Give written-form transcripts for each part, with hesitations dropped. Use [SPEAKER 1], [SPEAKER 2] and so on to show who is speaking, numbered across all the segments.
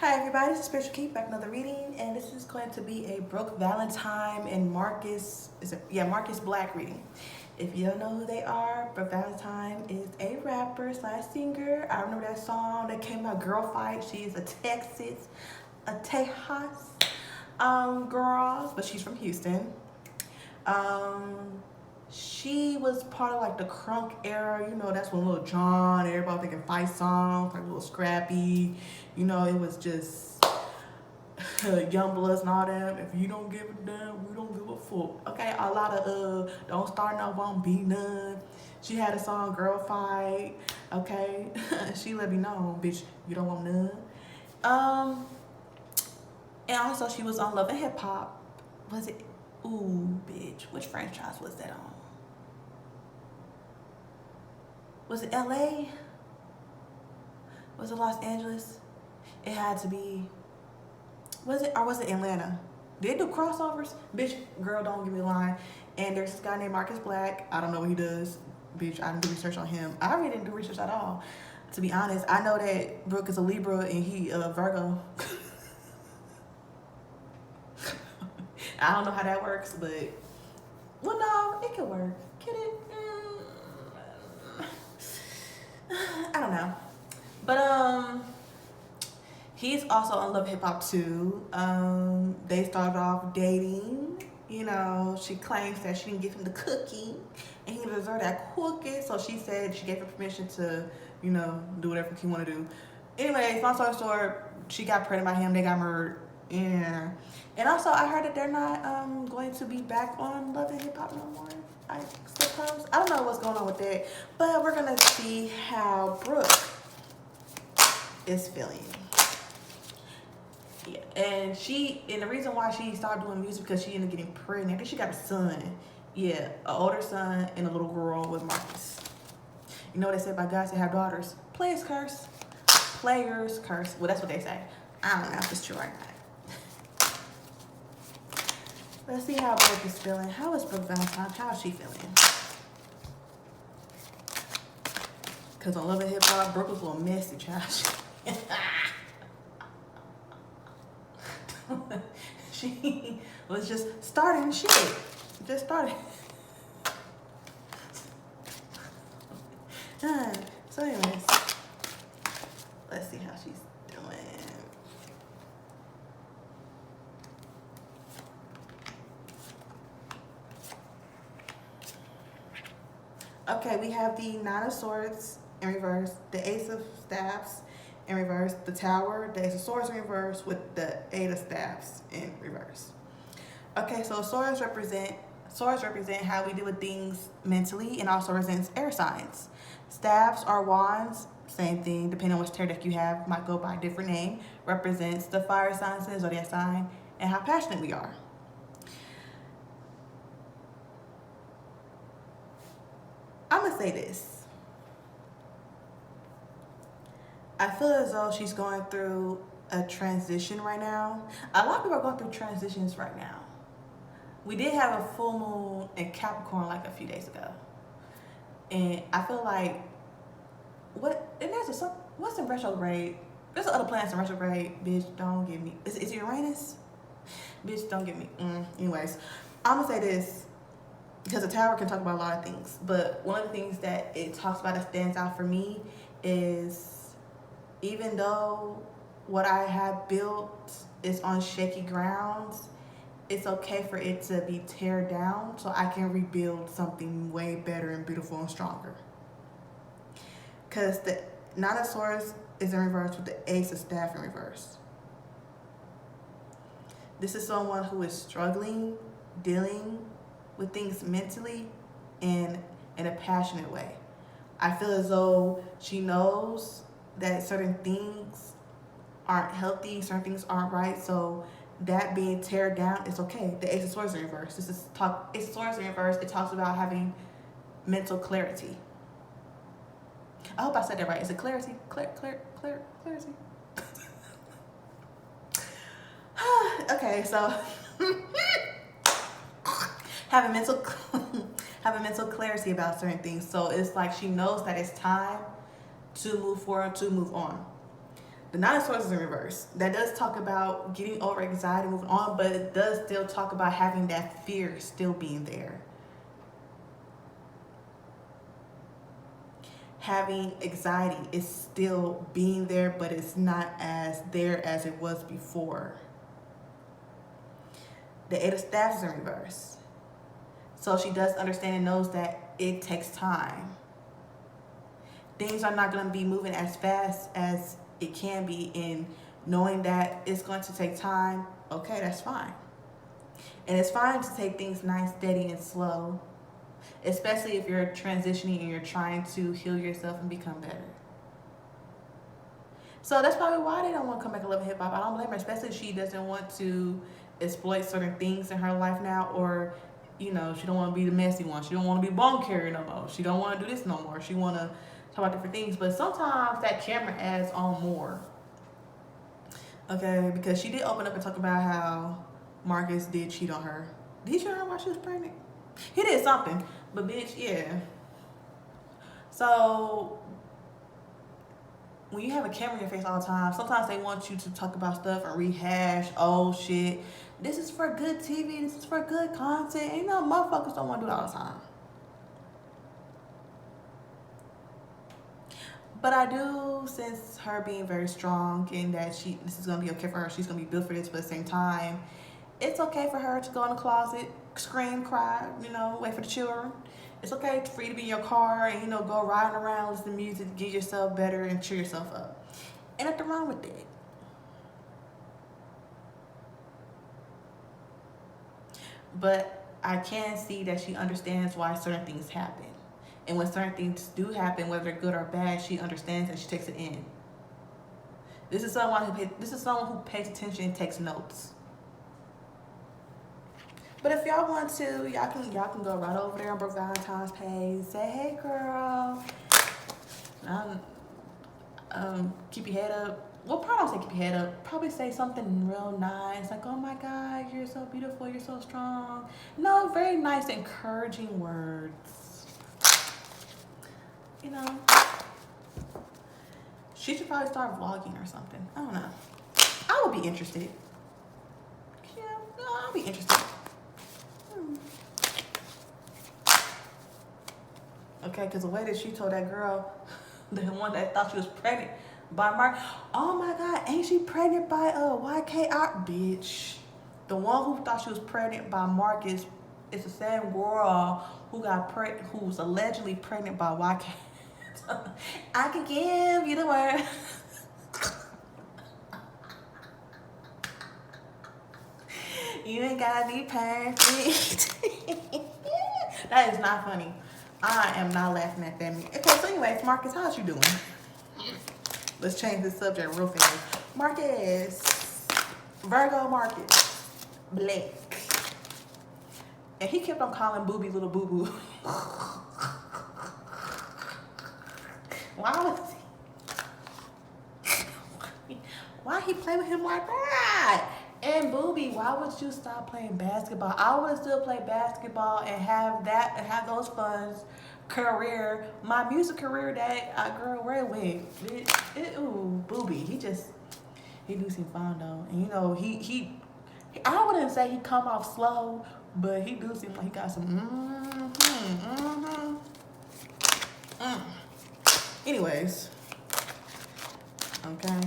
[SPEAKER 1] Hi everybody, this is Spiritual Keep back another reading, and this is going to be a Brooke Valentine and Marcus Black reading. If you don't know who they are, Brooke Valentine is a rapper slash singer. I remember that song that came out, Girl Fight. She is a Tejas girl, but she's from Houston. She was part of like the crunk era, that's when Lil Jon, everybody thinking fight songs, like a little scrappy, it was just young bloods and all that. If you don't give a damn, we don't give a fuck. Okay, a lot of don't start no, won't be none. She had a song Girl Fight, okay. She let me know, bitch, you don't want none. And also she was on Love and Hip Hop. Was it? Ooh, bitch, which franchise was that on? Was it LA? Was it Los Angeles? It had to be. Was it Atlanta? Did they do crossovers? Bitch, girl, don't give me a line. And there's this guy named Marcus Black. I don't know what he does. Bitch, I didn't do research on him. I really didn't do research at all. To be honest, I know that Brooke is a Libra and he a Virgo. I don't know how that works, but well, no, it could work. Can it? I don't know, but he's also on Love Hip Hop too. They started off dating. She claims that she didn't give him the cookie, and he deserved that cookie. So she said she gave him permission to, do whatever he want to do. Anyway, long story short, she got pregnant by him. They got murdered. Yeah. And also, I heard that they're not going to be back on Love and Hip Hop no more, I suppose. I don't know what's going on with that. But we're going to see how Brooke is feeling. Yeah. And the reason why she started doing music because she ended up getting pregnant. I think she got a son. Yeah, an older son and a little girl with Marcus. You know what they say about guys that have daughters? Players curse. Players curse. Well, that's what they say. I don't know if it's true or not. Let's see how Brooke is feeling. How is Brooke Valentine? How is she feeling? Because on Love and Hip Hop, Brooke was a little messy, child. She was just starting shit. Just starting. So anyways, let's see how she's doing. Okay, we have the Nine of Swords in reverse, the Ace of Staffs in reverse, the Tower, the Ace of Swords in reverse with the Eight of Staffs in reverse. Okay, so swords represent how we deal with things mentally and also represents air signs. Staffs are wands, same thing, depending on which tarot deck you have, might go by a different name, represents the fire signs, the zodiac sign, and how passionate we are. I'm gonna say this. I feel as though she's going through a transition right now. A lot of people are going through transitions right now. We did have a full moon in Capricorn like a few days ago. And I feel like, what's in retrograde? There's other planets in retrograde. Bitch, don't give me, is it Uranus? Bitch, don't give me, anyways. I'm gonna say this, because the Tower can talk about a lot of things, but one of the things that it talks about that stands out for me is, even though what I have built is on shaky grounds, it's okay for it to be tear down so I can rebuild something way better and beautiful and stronger. Because the Nine of Swords is in reverse with the Ace of Staff in reverse. This is someone who is struggling, dealing with things mentally and in a passionate way. I feel as though she knows that certain things aren't healthy, certain things aren't right, so that being teared down is okay. The Ace of Swords in reverse. Ace of Swords in reverse, it talks about having mental clarity. I hope I said that right. Is it clarity? Clarity? Okay, so having mental clarity about certain things. So it's like she knows that it's time to move forward, to move on. The Nine of Swords is in reverse. That does talk about getting over anxiety, moving on, but it does still talk about having that fear still being there. Having anxiety is still being there, but it's not as there as it was before. The Eight of Staffs is in reverse. So she does understand and knows that it takes time. Things are not going to be moving as fast as it can be, and knowing that it's going to take time, okay, that's fine. And it's fine to take things nice, steady, and slow, especially if you're transitioning and you're trying to heal yourself and become better. So that's probably why they don't want to come back and love hip hop. I don't blame her, especially if she doesn't want to exploit certain things in her life now, or she don't want to be the messy one. She don't want to be bone carrier no more. She don't want to do this no more. She want to talk about different things. But sometimes that camera adds on more. Okay, because she did open up and talk about how Marcus did cheat on her. Did he cheat on her while she was pregnant? He did something, but bitch, yeah. So when you have a camera in your face all the time, sometimes they want you to talk about stuff and rehash old shit. This is for good TV. This is for good content. And motherfuckers don't want to do it all the time. But I do sense her being very strong and that this is going to be okay for her. She's going to be built for this, but at the same time, it's okay for her to go in the closet, scream, cry, wait for the children. It's okay for you to be in your car and, go riding around, listen to music, get yourself better and cheer yourself up. Ain't nothing wrong with that. But I can see that she understands why certain things happen. And when certain things do happen, whether they're good or bad, she understands and she takes it in. This is someone who pays attention and takes notes. But if y'all want to, y'all can go right over there on Brooke Valentine's page. Say, hey girl. Keep your head up. Well, probably don't say keep your head up. Probably say something real nice. Like, oh my God, you're so beautiful. You're so strong. No, very nice, encouraging words. She should probably start vlogging or something. I don't know. I would be interested. Yeah, no, I'll be interested. Okay, because the way that she told that girl, the one that thought she was pregnant by Mark, oh my God, ain't she pregnant by YKR? Bitch. The one who thought she was pregnant by Marcus is the same girl who who's allegedly pregnant by YK. I can give you the word. You ain't gotta be perfect. That is not funny. I am not laughing at that. Okay, so anyways, Marcus, how's you doing? Let's change the subject real fast. Marcus. Virgo Marcus. Blake. And he kept on calling Booby little boo-boo. Why he play with him like that? And Booby, why would you stop playing basketball? I would have still played basketball and have those funds career, my music career that girl, where it went? Ooh, Booby, he do seem fun though. And he I wouldn't say he come off slow, but he do seem like he got some Anyways, okay.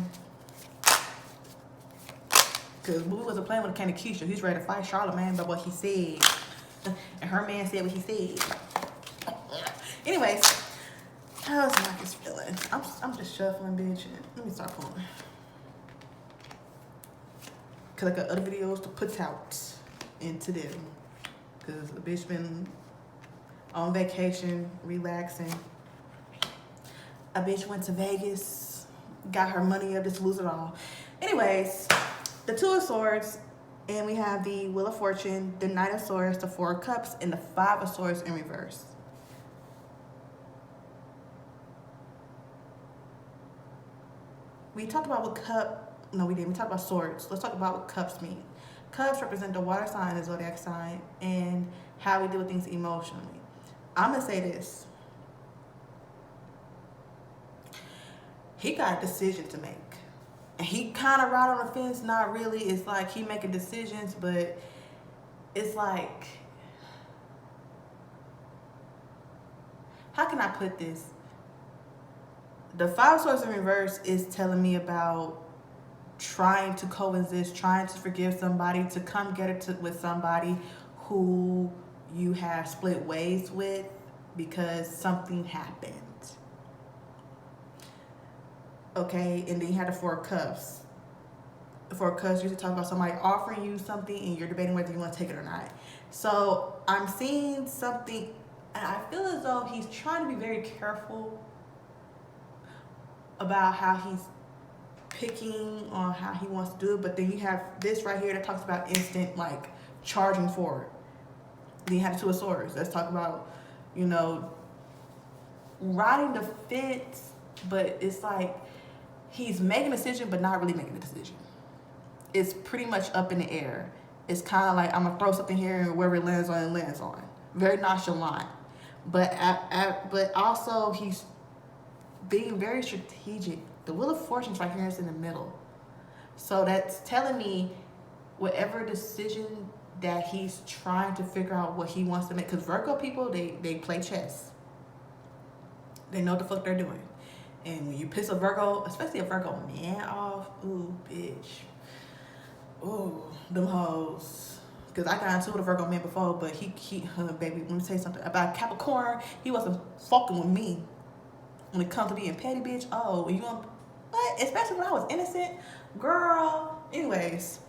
[SPEAKER 1] Because Boo wasn't playing when it came to Keisha. He's ready to fight Charlamagne by what he said. And her man said what he said. Anyways, how's Marcus feeling? I'm just shuffling, bitch. Let me start pulling. Because I got other videos to put out into them. Because the bitch been on vacation, relaxing. A bitch went to Vegas, got her money up, just lose it all. Anyways, the Two of Swords, and we have the Wheel of Fortune, the Knight of Swords, the Four of Cups, and the Five of Swords in reverse. We talked about what cup, no we didn't, we talked about swords. Let's talk about what cups mean. Cups represent the water sign, the zodiac sign, and how we deal with things emotionally. I'm gonna say this. He got a decision to make. he kind of right on the fence, not really. It's like he making decisions, but it's like, how can I put this? The Five of Swords in reverse is telling me about trying to coexist, trying to forgive somebody, to come get it with somebody who you have split ways with because something happened. Okay, and then you had the Four of Cups. The Four of Cups usually talk about somebody offering you something and you're debating whether you want to take it or not. So I'm seeing something, and I feel as though he's trying to be very careful about how he's picking on how he wants to do it. But then you have this right here that talks about instant, like, charging forward. Then you have the Two of Swords. Let's talk about, you know, riding the fence, but it's like he's making a decision but not really making a decision. It's pretty much up in the air. It's kind of like, I'm gonna throw something here and wherever it lands on, it lands on. Very nonchalant. But but also he's being very strategic. The Wheel of Fortune's right here is in the middle. So that's telling me whatever decision that he's trying to figure out what he wants to make. Because Virgo people, they play chess. They know what the fuck they're doing. And when you piss a Virgo, especially a Virgo man off, ooh, bitch. Ooh, them hoes. Because I got into with a Virgo man before, but he baby, let me tell you something. About Capricorn, he wasn't fucking with me. When it comes to being petty, bitch, oh, you gonna, what? Especially when I was innocent, girl. Anyways,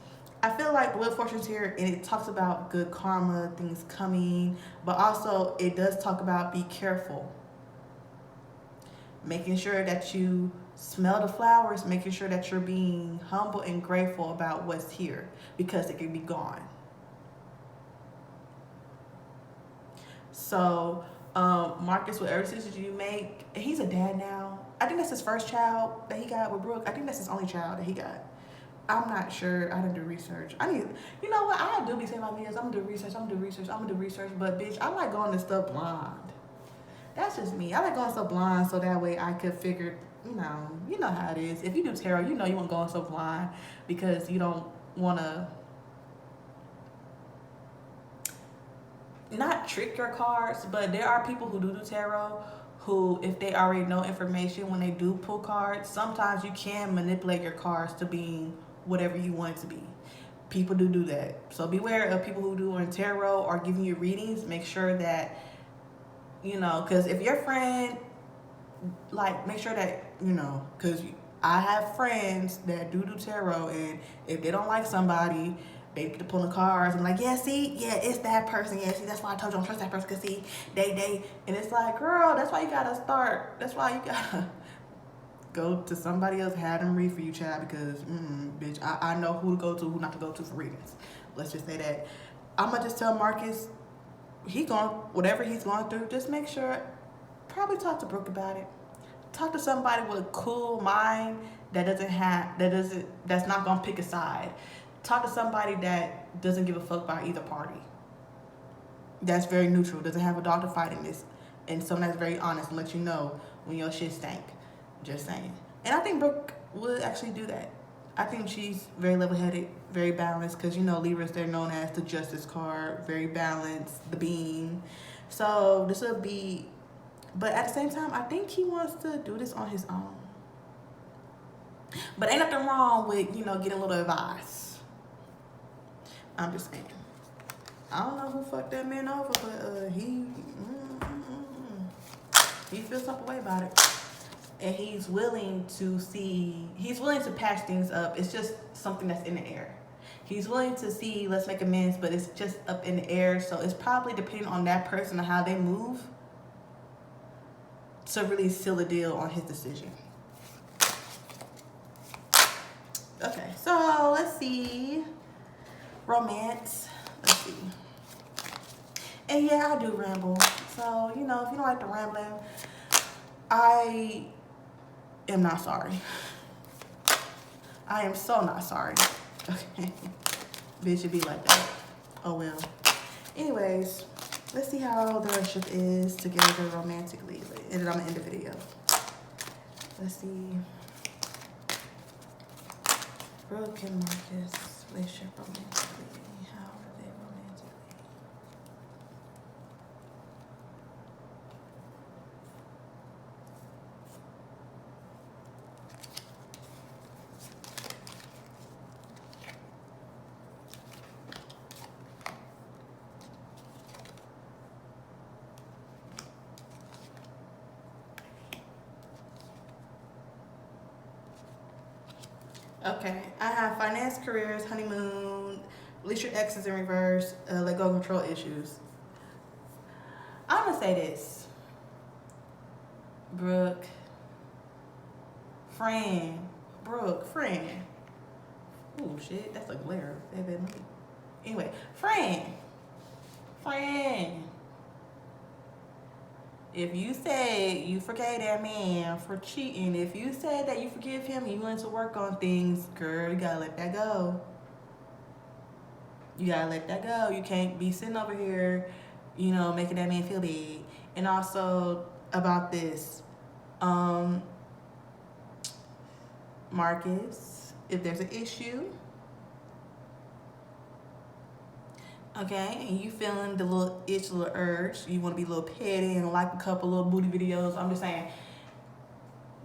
[SPEAKER 1] I feel like the Wheel of Fortune's here, and it talks about good karma, things coming, but also it does talk about be careful. Making sure that you smell the flowers, making sure that you're being humble and grateful about what's here, because it can be gone. So, Marcus, whatever decision you make, he's a dad now. I think that's his first child that he got with Brooke. I think that's his only child that he got. I'm not sure. I didn't do research. You know what? I do be saying my videos, I'm gonna do research, but bitch, I like going to stuff blind. That's just me. I like going so blind so that way I could figure, you know how it is. If you do tarot, you know you want to go so blind because you don't want to not trick your cards, but there are people who do tarot who, if they already know information, when they do pull cards, sometimes you can manipulate your cards to being whatever you want it to be. People do that. So beware of people who do in tarot or giving you readings. Make sure that, because if your friend, like, make sure that, because I have friends that do tarot, and if they don't like somebody, they get to pull the cards and like, it's that person. Yeah, see, that's why I told you don't trust that person, because see, they, and it's like, girl, that's why you gotta start. That's why you gotta go to somebody else, have them read for you, child, because, bitch, I know who to go to, who not to go to for readings. Let's just say that. I'm gonna just tell Marcus, whatever he's going through, just make sure, probably talk to Brooke about it. Talk to somebody with a cool mind that's not gonna pick a side. Talk to somebody that doesn't give a fuck about either party. That's very neutral, doesn't have a dog to fight in this, and someone that's very honest and let you know when your shit stank. Just saying. And I think Brooke would actually do that. I think she's very level-headed, very balanced, because Libras, they're known as the Justice card, very balanced, the being. So this will be, but at the same time, I think he wants to do this on his own. But ain't nothing wrong with, getting a little advice. I'm just saying. I don't know who fucked that man over, but he feels some way about it. And he's willing to patch things up. It's just something that's in the air. He's willing to see, let's make amends, but it's just up in the air. So it's probably depending on that person and how they move to really seal the deal on his decision. Okay, so let's see. Romance. Let's see. And yeah, I do ramble. So, if you don't like the rambling, I am not sorry. I am so not sorry. Okay. Bitch, it be like that. Oh well. Anyways, let's see how the relationship is together romantically. And then I'm gonna end the video. Let's see. Brooke and Marcus relationship romantically. How are they romantically? Okay, I have finance, careers, honeymoon, release your exes in reverse, let go of control issues. I'm gonna say this, Brooke, friend, Brooke, friend. Oh shit, that's a glare. Anyway, friend. If you say you forgave that man for cheating, if you said that you forgive him, you want to work on things, girl, you gotta let that go. You gotta let that go. You can't be sitting over here, making that man feel bad. And also about this, um, Marcus, if there's an issue, okay, and you feeling the little itch, little urge, you want to be a little petty and like a couple little booty videos, I'm just saying,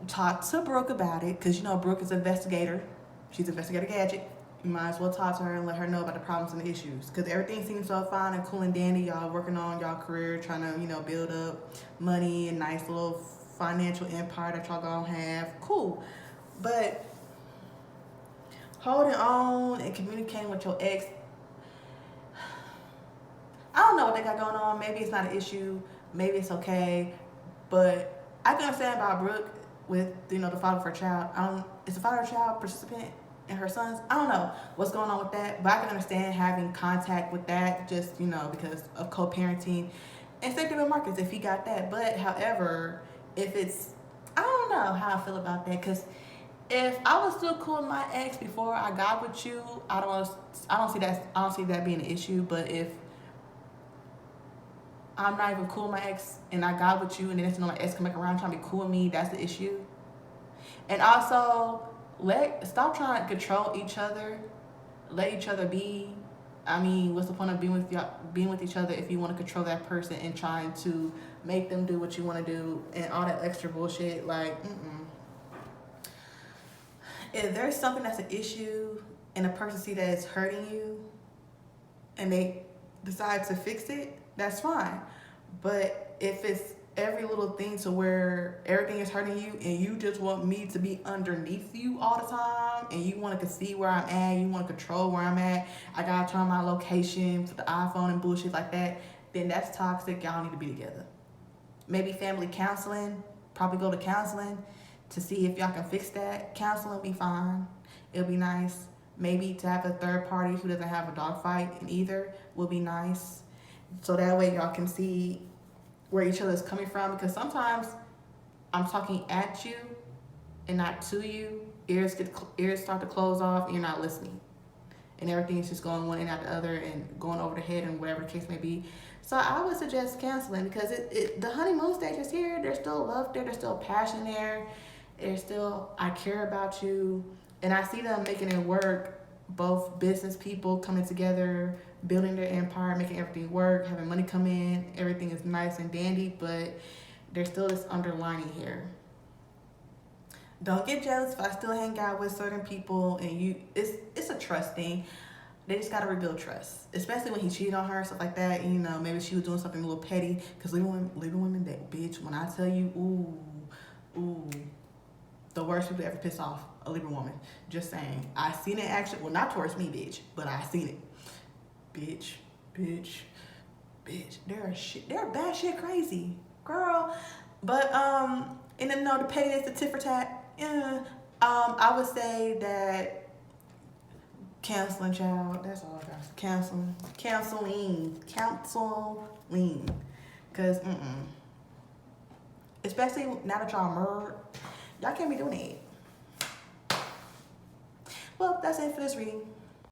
[SPEAKER 1] talk to Brooke about it, because Brooke is an investigator. She's Investigator Gadget. You might as well talk to her and let her know about the problems and the issues, because everything seems so fine and cool and dandy. Y'all working on y'all career, trying to build up money and nice little financial empire that y'all gonna have. Cool, but holding on and communicating with your ex, I don't know what they got going on. Maybe it's not an issue. Maybe it's okay. But I can understand about Brooke with, the father of her child. Is the father of her child participant in her sons? I don't know what's going on with that. But I can understand having contact with that just, because of co-parenting. And same thing with Marcus if he got that. But however, if it's, I don't know how I feel about that. Because if I was still cool with my ex before I got with you, I don't see that being an issue. But if I'm not even cool with my ex and I got with you and then my ex come back around trying to be cool with me, that's the issue. And also, stop trying to control each other. Let each other be. I mean, what's the point of being with each other if you want to control that person and trying to make them do what you want to do and all that extra bullshit? Like, if there's something that's an issue and a person see that it's hurting you and they decide to fix it, that's fine. But if it's every little thing to where everything is hurting you and you just want me to be underneath you all the time and you want to see where I'm at, you want to control where I'm at, I gotta turn my location to the iPhone and bullshit like that, then that's toxic. Y'all need to be together. Maybe family counseling, probably go to counseling to see if y'all can fix that. Counseling will be fine. It'll be nice. Maybe to have a third party who doesn't have a dog fight in either will be nice. So that way y'all can see where each other is coming from, because sometimes I'm talking at you and not to you. Ears start to close off and you're not listening. And everything is just going one and out the other and going over the head and whatever the case may be. So I would suggest canceling, because the honeymoon stage is here. There's still love there. There's still passion there. There's still, I care about you. And I see them making it work. Both business people coming together, building their empire, making everything work, having money come in. Everything is nice and dandy, but there's still this underlining here. Don't get jealous if I still hang out with certain people and it's a trust thing. They just gotta rebuild trust, especially when he cheated on her, stuff like that. And, maybe she was doing something a little petty. Because leaving women, that bitch, when I tell you, ooh, the worst people ever piss off a Libra woman. Just saying. I seen it actually. Well, not towards me, bitch, but I seen it. Bitch. They're bad shit crazy, girl. But and then the pettiness, the tit for tat. Yeah. I would say that canceling, child. That's all I got. Counseling. Cause especially now that y'all merged, y'all can't be doing it. Well, that's it for this reading.